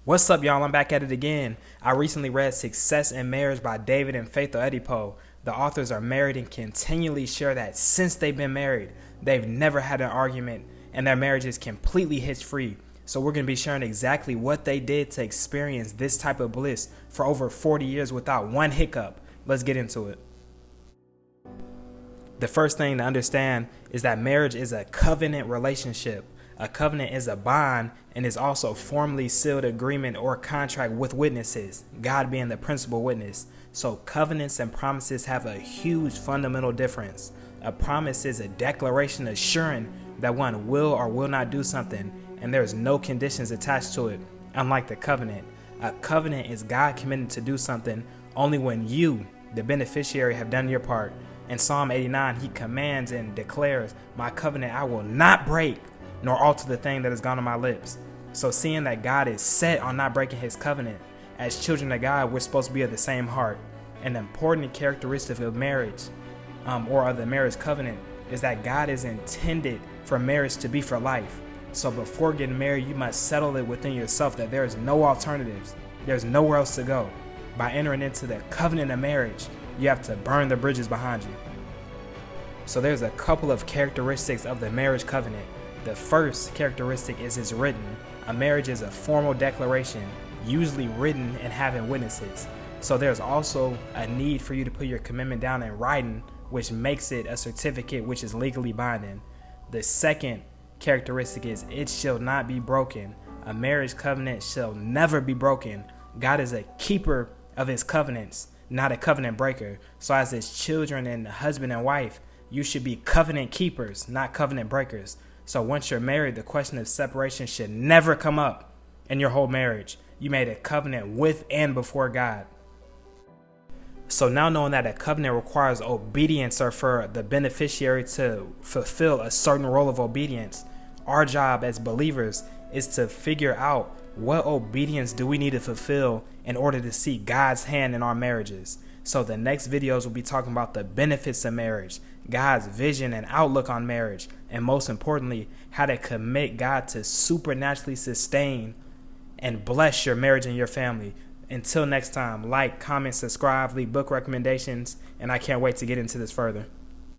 What's up, y'all? I'm back at it again. I recently read Success in Marriage by David and Faith Oyedepo. The authors are married and continually share that since they've been married, they've never had an argument and their marriage is completely hitch-free. So we're going to be sharing exactly what they did to experience this type of bliss for over 40 years without one hiccup. Let's get into it. The first thing to understand is that marriage is a covenant relationship. A covenant is a bond and is also a formally sealed agreement or contract with witnesses, God being the principal witness. So covenants and promises have a huge fundamental difference. A promise is a declaration assuring that one will or will not do something, and there's no conditions attached to it, unlike the covenant. A covenant is God committed to do something only when you, the beneficiary, have done your part. In Psalm 89, he commands and declares, "My covenant I will not break, nor alter the thing that has gone on my lips." So seeing that God is set on not breaking his covenant, as children of God, we're supposed to be of the same heart. An important characteristic of marriage, or of the marriage covenant, is that God is intended for marriage to be for life. So before getting married, you must settle it within yourself that there is no alternatives. There's nowhere else to go. By entering into the covenant of marriage, you have to burn the bridges behind you. So there's a couple of characteristics of the marriage covenant. The first characteristic is it's written. A marriage is a formal declaration, usually written and having witnesses. So there's also a need for you to put your commitment down in writing, which makes it a certificate which is legally binding. The second characteristic is it shall not be broken. A marriage covenant shall never be broken. God is a keeper of his covenants, not a covenant breaker. So as his children and husband and wife, you should be covenant keepers, not covenant breakers. So once you're married, the question of separation should never come up in your whole marriage. You made a covenant with and before God. So now knowing that a covenant requires obedience, or for the beneficiary to fulfill a certain role of obedience, our job as believers is to figure out what obedience do we need to fulfill in order to see God's hand in our marriages. So the next videos will be talking about the benefits of marriage, God's vision and outlook on marriage, and most importantly, how to commit God to supernaturally sustain and bless your marriage and your family. Until next time, like, comment, subscribe, leave book recommendations, and I can't wait to get into this further.